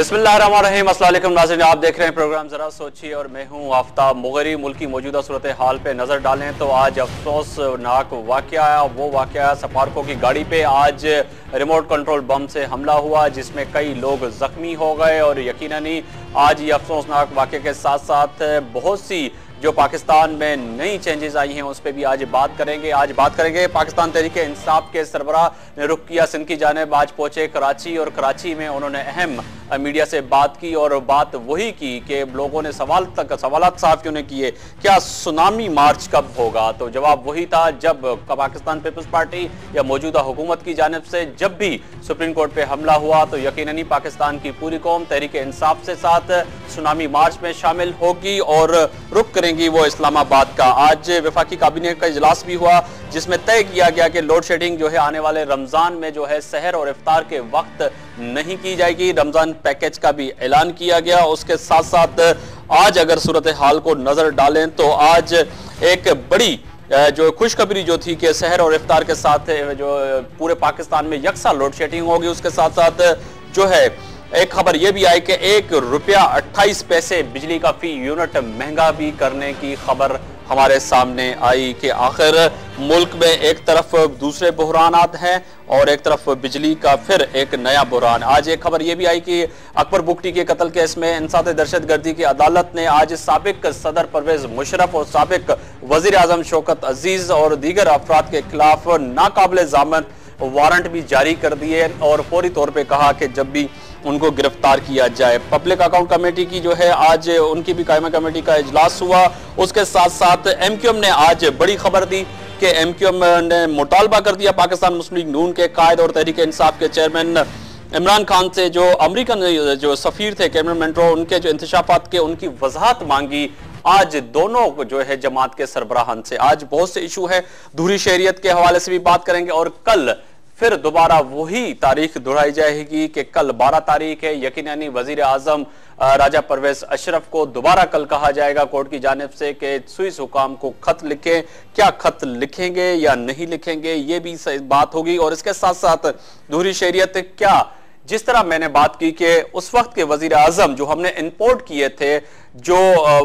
बिस्मिल्लाहिर्रहमानिर्रहीम, अस्सलाम वालेकुम नाज़रीन, आप देख रहे हैं प्रोग्राम जरा सोचिए और मैं हूं आफ्ताब मुगरी। मुल्क की मौजूदा सूरत हाल पे नजर डालें तो आज अफसोसनाक वाक़या आया। वो वाक़या सपारकों की गाड़ी पे आज रिमोट कंट्रोल बम से हमला हुआ जिसमें कई लोग जख्मी हो गए और यकीनन ही आज ये अफसोसनाक वाक़े के साथ साथ बहुत सी जो पाकिस्तान में नई चेंजेस आई हैं उस पर भी आज बात करेंगे। आज बात करेंगे पाकिस्तान तहरीक इंसाफ के सरबराह ने रुख किया सिंध की जानिब, आज पहुंचे कराची और कराची में उन्होंने अहम मीडिया से बात की और बात वही की कि लोगों ने सवालात साहब ने किए, क्या सुनामी मार्च कब होगा? तो जवाब वही था जब पाकिस्तान पीपल्स पार्टी या मौजूदा हुकूमत की जानिब से जब भी सुप्रीम कोर्ट पे हमला हुआ तो यकीनन ही पाकिस्तान की पूरी कौम तहरीक इंसाफ से साथ सुनामी मार्च में शामिल होगी और रुख करेंगी वो इस्लामाबाद का। आज वफाकी काबिनेट का इजलास भी हुआ जिसमें तय किया गया कि लोड शेडिंग जो है आने वाले रमजान में जो है सहर और इफ्तार के वक्त नहीं की जाएगी। रमजान पैकेज का भी ऐलान किया गया। उसके साथ साथ आज अगर सूरत हाल को नजर डालें तो आज एक बड़ी जो खुशखबरी जो थी कि सहर और इफ्तार के साथ जो पूरे पाकिस्तान में यकसा लोड शेडिंग होगी। उसके साथ साथ जो है एक खबर यह भी आई कि ₹1.28 बिजली का फी यूनिट महंगा भी करने की खबर हमारे सामने आई कि आखिर मुल्क में एक तरफ दूसरे बहरानात हैं और एक तरफ बिजली का फिर एक नया बहरान। आज एक खबर यह भी आई कि अकबर बुगटी के कत्ल केस में इंसात दहशतगर्दी की अदालत ने आज साबिक सदर परवेज मुशर्रफ और साबिक वजीर आजम शौकत अजीज और दीगर अफराद के खिलाफ नाकाबिल ज़मानत वारंट भी जारी कर दिए और फौरी तौर पर कहा कि जब भी उनको गिरफ्तार किया जाए। पब्लिक अकाउंट कमेटी की जो है आज उनकी भी कायमा कमेटी का इजलास हुआ। उसके साथ साथ एमक्यूएम ने आज बड़ी खबर दी कि एमक्यूएम ने मुतालबा कर दिया पाकिस्तान मुस्लिम लीग नून के कायद और तहरीक इंसाफ के चेयरमैन इमरान खान से जो अमेरिकन जो सफीर थे कैमरन मेंट्रो उनके जो इंतशाफात के उनकी वजाहत मांगी आज दोनों जो है जमात के सरबराहान से। आज बहुत से इशू है, दूरी शहरियत के हवाले से भी बात करेंगे और कल फिर दोबारा वही तारीख दोहराई जाएगी कि कल 12 तारीख है। यकीनन वजीर आजम राजा परवेज अशरफ को दोबारा कल कहा जाएगा कोर्ट की जानिब से कि स्विस हुकाम को खत लिखें। क्या खत लिखेंगे या नहीं लिखेंगे ये भी बात होगी। और इसके साथ साथ दूसरी शहरियत, क्या जिस तरह मैंने बात की कि उस वक्त के वजीर आजम जो हमने इंपोर्ट किए थे, जो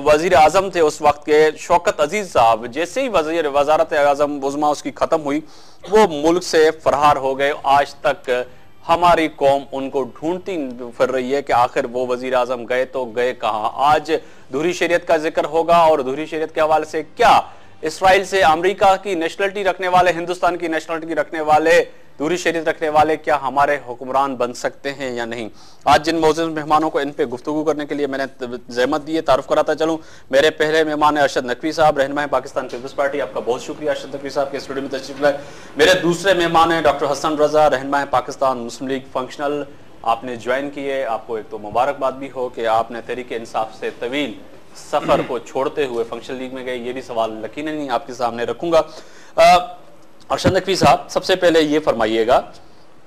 वजीर आजम थे उस वक्त के शौकत अजीज साहब, जैसे ही वजारत आजम उज़्मा उसकी खत्म हुई वो मुल्क से फरार हो गए। आज तक हमारी कौम उनको ढूंढती फिर रही है कि आखिर वो वजीर आजम गए तो गए कहां। आज दूसरी शरीयत का जिक्र होगा और दूसरी शरीयत के हवाले से क्या इसराइल से अमेरिका की नेशनलिटी रखने वाले, हिंदुस्तान की नेशनलिटी रखने वाले, दूसरी शरीयत रखने वाले क्या हमारे हुक्मरान बन सकते हैं या नहीं। आज जिन मौजूद मेहमानों को इन पे गुफ्तगू करने के लिए मैंने जहमत दी है तारुफ कराता चलूं। मेरे पहले मेहमान है अरशद नकवी साहब, रहनुमा पाकिस्तान पीपल्स पार्टी। आपका बहुत शुक्रिया अरशद नकवी साहब के स्टूडियो में तशरीफ लाए। मेरे दूसरे मेहमान है डॉक्टर हसन रजा, रहनुमा पाकिस्तान मुस्लिम लीग फंक्शनल। आपने ज्वाइन किए, आपको एक तो मुबारकबाद भी हो कि आपने तहरीक इंसाफ से तवील सफर को छोड़ते हुए फंक्शनल लीग में गए। ये भी सवाल यकीनन नहीं आपके सामने रखूंगा। अरशद नकवी साहब, सबसे पहले ये फरमाइएगा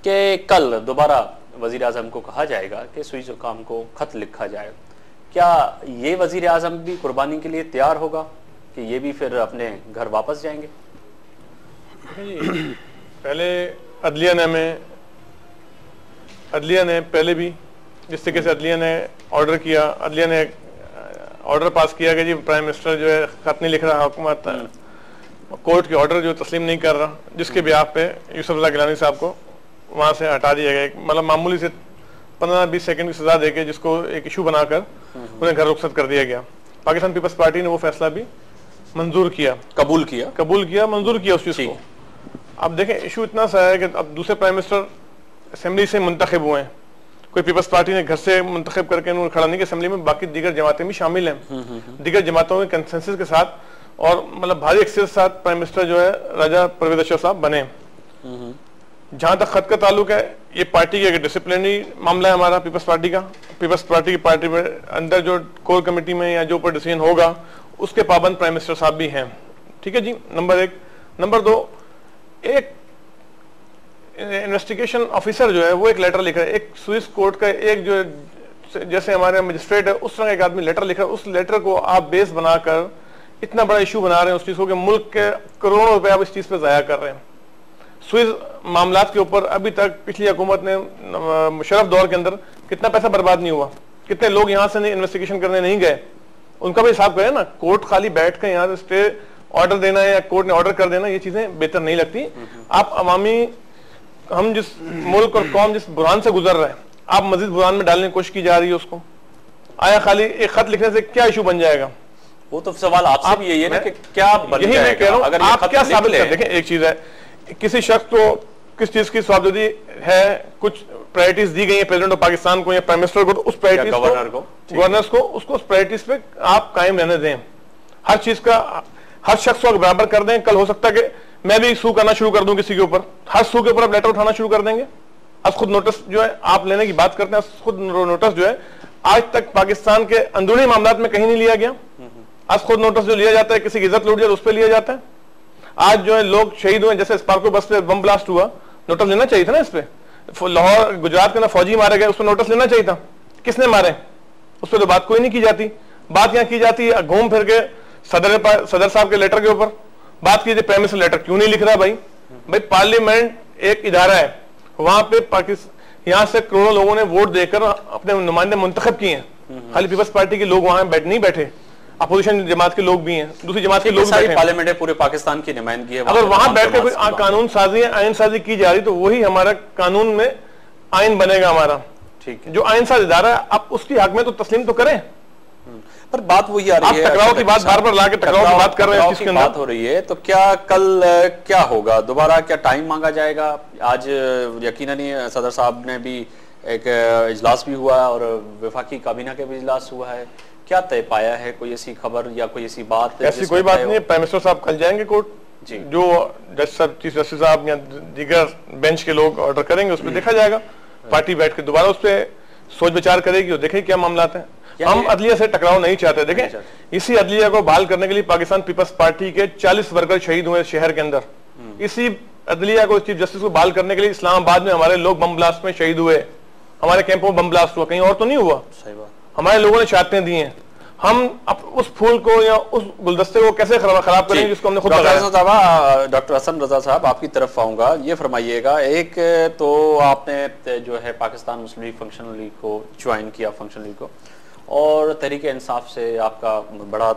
कि कल दोबारा वजीर आजम को कहा जाएगा कि स्विस हुकाम को खत लिखा जाए, क्या ये वजीर आजम भी कुर्बानी के लिए तैयार होगा कि ये भी फिर अपने घर वापस जाएंगे? पहले अदलिया ने पहले भी जिस तरीके से अदलिया ने ऑर्डर किया, अदलिया ने ऑर्डर पास किया कि जी प्राइम मिनिस्टर जो है खत नहीं लिख रहा, हुकूमत कोर्ट के ऑर्डर जो तस्लीम नहीं कर रहा, जिसके ब्याह पे यूसुफ रज़ा गिलानी साहब को वहाँ से हटा दिया गया। मतलब मामूली से 15-20 सेकंड की सजा देके जिसको एक इशू बनाकर उन्हें घर रुखसत कर दिया गया। पाकिस्तान पीपल्स पार्टी ने वो फैसला भी मंजूर किया, कबूल किया, मंजूर किया उस चीज़ को। अब देखें इशू इतना सा है कि अब दूसरे प्राइम मिनिस्टर असेंबली से मुंतखब हुए हैं। कोई पीपल्स पार्टी ने घर से मुंतखब करके उन्होंने खड़ा नहीं कि असेंबली में बाकी दीगर जमातें भी शामिल हैं। दीगर जमातों के कंसेंसस के साथ और मतलब भारी अक्सर साथ प्राइम मिनिस्टर जो है राजा परवेज अशरफ साहब बने। जहां तक खत का ताल्लुक है, ये पार्टी का डिसिप्लिनरी मामला है हमारा पीपल्स पार्टी का। पीपल्स पार्टी की पार्टी में अंदर जो कोर कमेटी में या जो ऊपर डिसीजन होगा उसके पाबंद प्राइम मिनिस्टर साहब भी हैं। ठीक है जी, नंबर 1। नंबर 2, एक इन्वेस्टिगेशन ऑफिसर जो है वो एक लेटर लिख रहा है। एक स्विस कोर्ट का एक जो जैसे हमारे मजिस्ट्रेट है उस तरह एक आदमी लेटर लिख रहा है। उस लेटर को आप बेस बनाकर इतना बड़ा इशू बना रहे हैं उस चीज को कि मुल्क के करोड़ों रुपए आप इस चीज पे जाया कर रहे हैं। स्विस मामलात के ऊपर अभी तक पिछली हुकूमत ने मुशर्रफ दौर के अंदर कितना पैसा बर्बाद नहीं हुआ, कितने लोग यहाँ से इन्वेस्टिगेशन करने नहीं गए, उनका भी हिसाब करें ना। कोर्ट खाली बैठ कर यहाँ स्टे ऑर्डर देना है या कोर्ट ने ऑर्डर कर देना, ये चीजें बेहतर नहीं लगती। आप अवामी, हम जिस मुल्क और कौम जिस बुरान से गुजर रहे हैं, आप मजीद बुरान में डालने की कोशिश की जा रही है उसको। आया खाली एक खत लिखने से क्या इशू बन जाएगा? वो तो सवाल आपसे भी यही है ना कि क्या बन यही मैं कह रहा हूं, अगर आप क्या साबित कर, देखें एक चीज है, किसी शख्स को किस चीज की स्वाबदी है, कुछ प्रायोरिटीज दी गई है प्रेसिडेंट ऑफ पाकिस्तान को या प्राइम मिनिस्टर को, तो उस प्रायोरिटीज को, गवर्नर्स को, उसको उस प्रायोरिटीज पे आप कायम रहने दें। हर चीज का, हर शख्स को बराबर कर दें। कल हो सकता है कि मैं भी सू करना शुरू कर दूं किसी के ऊपर, हर सू के ऊपर आप लेटर उठाना शुरू कर देंगे। आज खुद नोटिस जो है आप लेने की बात करते हैं, खुद नोटिस जो है आज तक पाकिस्तान के अंदरूनी मामलात में कहीं नहीं लिया गया। आज खुद नोटिस जो लिया जाता है किसी की इज्जत लूट जाए उस पर लिया जाता है। आज जो है लोग शहीद हुए, जैसे स्पार्को बस पे बम ब्लास्ट हुआ, नोटिस लेना चाहिए था ना। इस पे लाहौर गुजरात के ना फौजी मारे गए, उस पर नोटिस लेना चाहिए था। किसने मारे उस पर तो बात कोई नहीं की जाती। बात यहाँ की जाती है घूम फिर के सदर साहब के लेटर के ऊपर बात कीजिए। प्राइम मिनिस्टर लेटर क्यों नहीं लिख रहा भाई? पार्लियामेंट एक इदारा है, वहां पे पाकिस्तान यहाँ से करोड़ों लोगों ने वोट देकर अपने नुमाइंदे मुंतखब किए हैं। खाली पीपल्स पार्टी के लोग वहां नहीं बैठे, अपोजिशन जमात के लोग भी हैं, दूसरी जमात के लोग भी। पार्लियामेंट है, पूरे पाकिस्तान की नुमाइंदगी है। अगर वहां बैठकर कोई कानून साजी है, आइन साजी की जा रही, तो वही हमारा कानून में आइन बनेगा हमारा। ठीक है, जो आइन साज इदारा है आप उसकी हक में तो तस्लीम तो करें। पर बात वही आ रही है, टकराव की बात बार बार लाके टकराव की बात कर रहे हैं, जिसकी बात हो रही है। तो क्या कल क्या होगा? दोबारा क्या टाइम मांगा जाएगा? आज यकीनन ही सदर साहब ने भी एक इजलास भी हुआ और वफाकी काबीना के भी इजलास हुआ है। क्या तय पाया है? कोई ऐसी खबर या कोई ऐसी बात? ऐसी कोई बात नहीं है। प्राइम मिनिस्टर साहब कल जाएंगे कोर्ट जी, जो चीफ जस्टिस साहब या दीगर बेंच के लोग ऑर्डर करेंगे उस पर देखा जाएगा। पार्टी बैठ के दोबारा उस पर सोच विचार करेगी और देखें क्या मामला है। हम अदलिया से टकराव नहीं चाहते। देखें, इसी अदलिया को बहाल करने के लिए पाकिस्तान पीपल्स पार्टी के 40 वर्कर शहीद हुए शहर के अंदर। इसी अदलिया को, चीफ जस्टिस को बहाल करने के लिए इस्लामाबाद में हमारे लोग बम ब्लास्ट में शहीद हुए, हमारे कैंपों में बम ब्लास्ट हुआ, कहीं और तो नहीं हुआ। सही बात। हमारे लोगों ने शहादतें दी हैं। हम उस फूल को या उस गुलदस्ते को कैसे खराब करेंगे जिसको हमने खुद लगाया? डॉक्टर हसन रजा साहब, आपकी तरफ आऊंगा। ये फरमाइएगा, एक तो आपने जो है पाकिस्तान मुस्लिम लीग फंक्शनल लीग को ज्वाइन किया, फंक्शनल लीग को, और तहरीक इंसाफ से आपका बड़ा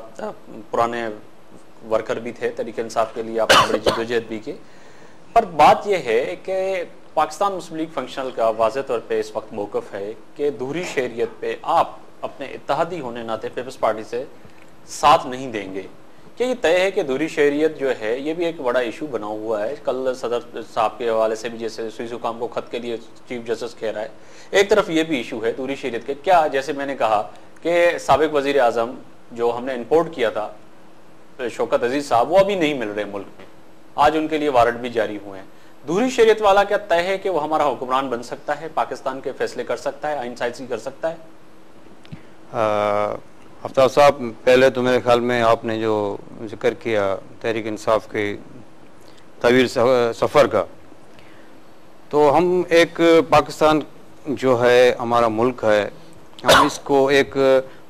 पुराने वर्कर भी थे, तहरीक इंसाफ के लिए आपने बड़ी जद्दोजहद भी की। पर बात यह है कि पाकिस्तान मुस्लिम लीग फंक्शनल का वाज़ेह तौर पे इस वक्त मौक़िफ़ है कि दूहरी शहरियत पे आप अपने इत्तेहादी होने नाते पीपल्स पार्टी से साथ नहीं देंगे। क्या ये तय है कि दूहरी शहरियत जो है ये भी एक बड़ा इशू बना हुआ है? कल सदर साहब के हवाले से भी, जैसे सुई जुकाम को खत के लिए चीफ जस्टिस कह रहा है, एक तरफ ये भी इशू है दूहरी शहरियत के। क्या, जैसे मैंने कहा कि साबिक वजीर आज़म जो हमने इम्पोर्ट किया था शौकत अजीज साहब, वो अभी नहीं मिल रहे मुल्क में, आज उनके लिए वारंट भी जारी हुए हैं। दूहरी शहरियत वाला क्या तय है कि वो हमारा हुक्मरान बन सकता है, पाकिस्तान के फैसले कर सकता है, आइन साइजी कर सकता है? आफ्ताब साहब, पहले तो मेरे ख्याल में आपने जो जिक्र किया तहरीक इंसाफ के तवील सफ़र का, तो हम एक पाकिस्तान जो है हमारा मुल्क है, हम इसको एक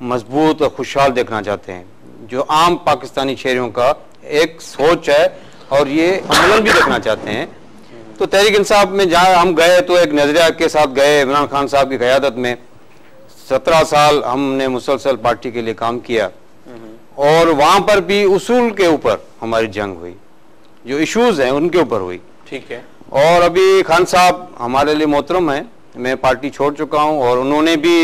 मजबूत और खुशहाल देखना चाहते हैं, जो आम पाकिस्तानी शहरियों का एक सोच है और ये अमलन भी देखना चाहते हैं। तो तहरीक इंसाफ में जहाँ हम गए तो एक नजरिया के साथ गए। इमरान खान साहब की क़यादत में 17 साल हमने मुसलसल पार्टी के लिए काम किया और वहाँ पर भी उसूल के ऊपर हमारी जंग हुई, जो इश्यूज हैं उनके ऊपर हुई। ठीक है। और अभी खान साहब हमारे लिए मोहतरम हैं, मैं पार्टी छोड़ चुका हूं और उन्होंने भी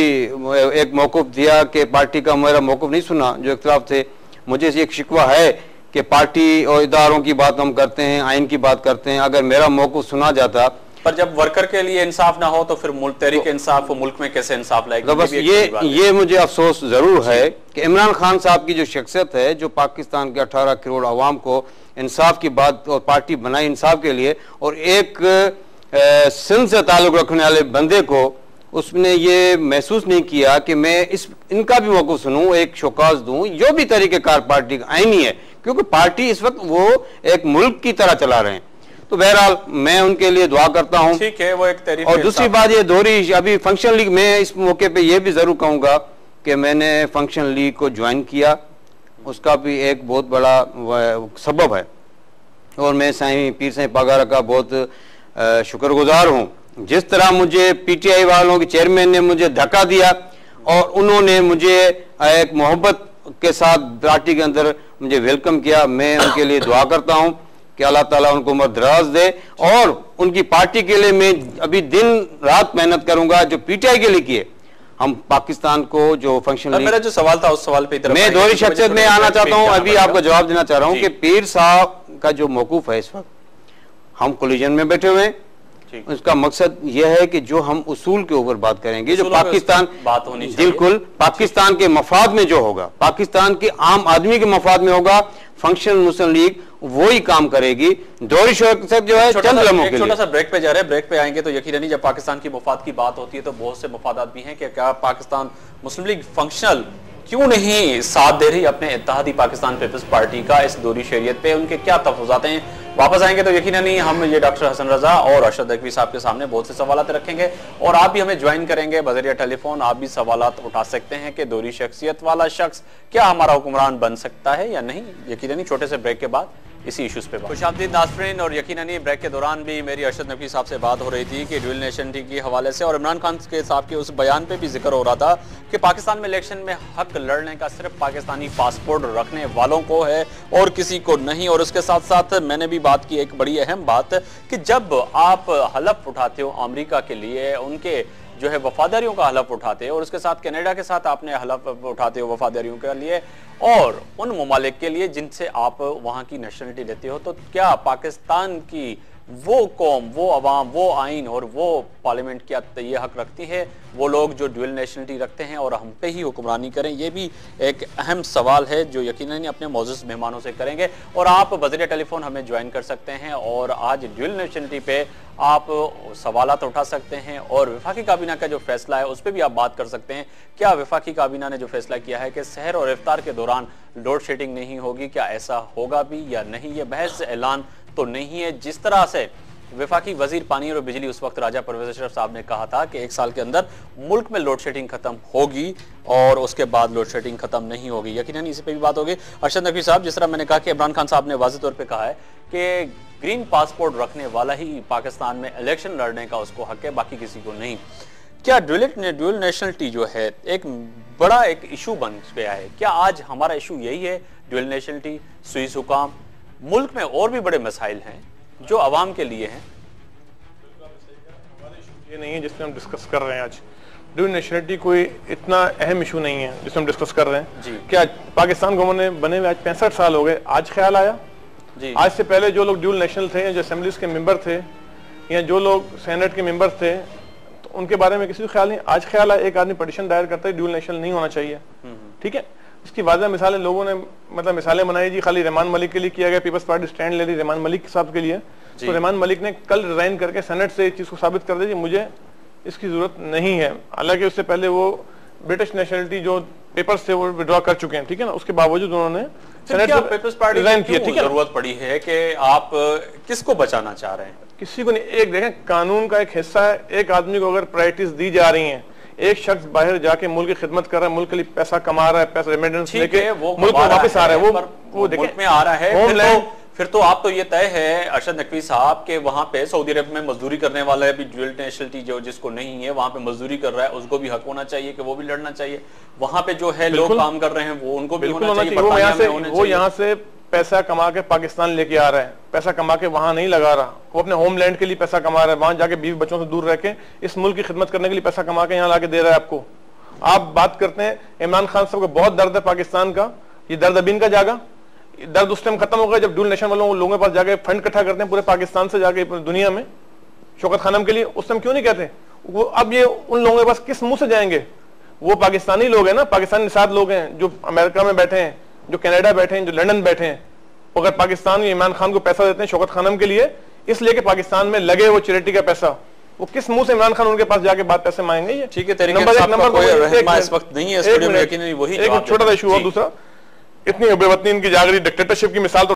एक मौक़िफ़ दिया कि पार्टी का मेरा मौक़िफ़ नहीं सुना, जो इख्तिलाफ थे। मुझे एक शिकवा है कि पार्टी और इदारों की बात हम करते हैं, आइन की बात करते हैं, अगर मेरा मौक़िफ़ सुना जाता। पर जब वर्कर के लिए इंसाफ ना हो तो फिर तहरीक इंसाफ वो मुल्क में कैसे इंसाफ लाएगी? तो बस ये मुझे अफसोस जरूर है कि इमरान खान साहब की जो शख्सियत है, जो पाकिस्तान के 18 करोड़ आवाम को इंसाफ की बात और पार्टी बनाई इंसाफ के लिए, और एक सिंध से ताल्लुक़ रखने वाले बंदे को उसने ये महसूस नहीं किया कि मैं इनका भी मौक़िफ़ सुनूं, एक शोकाज दूं, जो भी तरीक़ेकार पार्टी का आईनी है, क्योंकि पार्टी इस वक्त वो एक मुल्क की तरह चला रहे हैं। तो बहरहाल मैं उनके लिए दुआ करता हूं। ठीक है, वो एक तरीक़ा। और दूसरी बात ये दोहरी, अभी फंक्शन लीग, मैं इस मौके पे ये भी जरूर कहूँगा कि मैंने फंक्शन लीग को ज्वाइन किया, उसका भी एक बहुत बड़ा सबब है और मैं साईं पीर साईं पागारा का बहुत शुक्रगुजार हूँ जिस तरह मुझे पीटीआई वालों के चेयरमैन ने मुझे धक्का दिया और उन्होंने मुझे एक मोहब्बत के साथ पार्टी के अंदर मुझे वेलकम किया, मैं उनके लिए दुआ करता हूं कि अल्लाह ताला उनको उम्र दराज दे और उनकी पार्टी के लिए मैं अभी दिन रात मेहनत करूंगा जो पीटीआई के लिए किए। हम पाकिस्तान को जो फंक्शन, मेरा जो सवाल था उस सवाल पे मैं दोहरी शख्सियत में आना चाहता हूं, अभी आपको जवाब देना चाह रहा हूं कि पीर साहब का जो मौकूफ है इस वक्त, हम कोलिजन में बैठे हुए हैं। उसका मकसद यह है कि जो हम उसूल के ऊपर बात करेंगे, जो पाकिस्तान बात होनी चाहिए, बिल्कुल पाकिस्तान के मफाद में जो होगा, पाकिस्तान के आम आदमी के मफाद में होगा, फंक्शन मुस्लिम लीग वही काम करेगी। दोहरी शख्सियत जो है चंद लम्हों के लिए। छोटा सा ब्रेक पे जा रहे हैं, ब्रेक पे आएंगे तो यकीनन जब पाकिस्तान की मफाद की बात होती है तो बहुत से मफादात भी हैं कि क्या पाकिस्तान मुस्लिम लीग फंक्शनल क्यों नहीं साथ दे रही अपने इत्तेहादी पाकिस्तान पीपल्स पार्टी का इस दोहरी शरीयत पे, उनके क्या तफज़ात हैं। वापस आएंगे तो यकीनन हम ये डॉक्टर हसन रजा और अरशद नकवी साहब के सामने बहुत से सवाल रखेंगे और आप भी हमें ज्वाइन करेंगे बज़रिया टेलीफोन। आप भी सवाल उठा सकते हैं कि दोहरी शख्सियत वाला शख्स क्या हमारा हुक्मरान बन सकता है या नहीं। यकीनन छोटे से ब्रेक के बाद इसी इश्यूज पे खुशामदीद नाज़रीन, और यकीननी ब्रेक के दौरान भी मेरी अरशद नकवी साहब से बात हो रही थी कि ड्यूल नेशनलिटी के हवाले से, और इमरान खान के साहब के उस बयान पे भी जिक्र हो रहा था कि पाकिस्तान में इलेक्शन में हक लड़ने का सिर्फ पाकिस्तानी पासपोर्ट रखने वालों को है और किसी को नहीं। और उसके साथ साथ मैंने भी बात की एक बड़ी अहम बात कि जब आप हलफ उठाते हो अमेरिका के लिए, उनके जो है वफादारियों का हलफ उठाते हो, और उसके साथ कनाडा के साथ आपने हलफ उठाते हो वफादारियों के लिए और उन ममालिक के लिए जिनसे आप वहां की नेशनलिटी लेते हो, तो क्या पाकिस्तान की वो कौम, वो अवाम, वो आइन और वो पार्लियामेंट क्या ये हक रखती है वो लोग जो ड्यूल नेशनलिटी रखते हैं और हम पे ही हुक्मरानी करें? ये भी एक अहम सवाल है जो यकीनन अपने मौजूद मेहमानों से करेंगे। और आप बज़रिया टेलीफोन हमें ज्वाइन कर सकते हैं और आज ड्यूल नेशनलिटी पे आप सवालात उठा सकते हैं और वफाकी काबीना का जो फैसला है उस पर भी आप बात कर सकते हैं। क्या वफाकी काबीना ने जो फैसला किया है कि सहर और इफ्तार के दौरान लोड शेडिंग नहीं होगी, क्या ऐसा होगा भी या नहीं? ये बहस ऐलान तो नहीं है। जिस तरह से वफाकी वजीर पानी और बिजली उस वक्त राजा परवेज अशरफ साहब ने कहा था कि 1 साल के अंदर मुल्क में लोड शेडिंग खत्म होगी और उसके बाद लोड शेडिंग खत्म नहीं होगी, यकीनन इसी पे भी बात होगी। अरशद नकवी साहब, जिस तरह मैंने कहा कि इमरान खान साहब ने वाज़ेह तौर पे कहा है कि ग्रीन पासपोर्ट रखने वाला ही पाकिस्तान में इलेक्शन लड़ने का उसको हक है, बाकी किसी को नहीं। क्या ड्यूल नेशनलिटी जो है एक बड़ा एक इशू बन गया है? क्या आज हमारा इशू यही है, ड्यूल नेशनलिटी, सुईस हुकाम? मुल्क में और भी बड़े मसाइल हैं जो अवाम के लिए हैं। ये नहीं है जिसमें हम डिस्कस कर रहे हैं आज। ड्यूल नेशनलिटी कोई इतना अहम इशू नहीं है जिसमें हम डिस्कस कर रहे हैं। क्या पाकिस्तान गवर्नमेंट बने हुए आज 65 साल हो गए, आज ख्याल आया? आज से पहले जो लोग ड्यूल नेशनल थे, जो असेंबलीज के मेंबर थे या जो लोग सेनेट के मेंबर थे, तो उनके बारे में किसी को ख्याल नहीं। आज ख्याल आया, एक आदमी पिटीशन दायर करता है ड्यूल नेशनल नहीं होना चाहिए। ठीक है, इसकी वाज़ह मिसालें लोगों ने मतलब मिसालें बनाई जी, खाली रहमान मलिक के लिए किया गया, पीपल्स पार्टी स्टैंड ले रही रहमान मलिक साहब के लिए, तो रहमान मलिक ने कल रिजाइन करके सेनेट से इस चीज को साबित कर दिया मुझे इसकी जरूरत नहीं है। हालांकि उससे पहले वो ब्रिटिश नेशनलिटी जो पेपर्स थे वो विड्रॉ कर चुके हैं, ठीक है ना, उसके बावजूद उन्होंने सेनेट से पीपल्स पार्टी रिजाइन किया। ठीक है, जरूरत पड़ी है कि आप किसको बचाना चाह रहे हैं? किसी को नहीं। एक देखें, कानून का एक हिस्सा है, एक आदमी को अगर प्रायोरिटीज दी जा रही हैं, एक शख्स बाहर जाके मुल्क की खिदमत कर रहा है, मुल्क के लिए पैसा कमा रहा है, पैसा रेमिटेंस लेके मुल्क में वापस आ रहा है, वो मुल्क में आ रहा है, फिर तो आप तो ये तय है अरशद नकवी साहब के वहां पे सऊदी अरब में मजदूरी करने वाला है भी ड्यूल नेशनलिटी जो जिसको नहीं है वहां पे मजदूरी कर रहा है, उसको भी हक होना चाहिए कि वो भी लड़ना चाहिए। वहां पे जो है लोग काम कर रहे हैं वो उनको भी होना चाहिए। वो यहाँ से पैसा कमा के पाकिस्तान लेके आ रहा है, पैसा कमा के वहां नहीं लगा रहा, वो अपने होमलैंड के लिए पैसा कमा रहा है, वहां जाके बीवी बच्चों से दूर रह के इस मुल्क की खिदमत करने के लिए पैसा कमा के यहाँ लाके दे रहा है आपको। आप बात करते हैं इमरान खान साहब को बहुत दर्द है पाकिस्तान का, ये दर्द अभी इनका जागा? दर्द उस टाइम खत्म होगा जब ड्यूल नेशन वालों लोगों के पास जाके फंड इकट्ठा करते हैं पूरे पाकिस्तान से जाके दुनिया में शौकत खानम के लिए। उस टाइम क्यों नहीं कहते वो? अब ये उन लोगों के पास किस मुंह से जाएंगे? वो पाकिस्तानी लोग हैं ना, पाकिस्तानी निषाद लोग हैं जो अमेरिका में बैठे हैं, जो कनाडा बैठे हैं, जो लंदन बैठे हैं। अगर पाकिस्तान इमरान खान को पैसा देते हैं शौकत खानम के लिए, इसलिए कि पाकिस्तान में लगे वो चैरिटी का पैसा, वो किस मुंह से इमरान खान उनके पास जाके बात पैसे मांगेंगे? ठीक है, नंबर इस वक्त नहीं है, एक छोटा सा इशू और दूसरा, इतनी बेवतनी इनकी जागरी डिक्टेटरशिप की मिसाल तो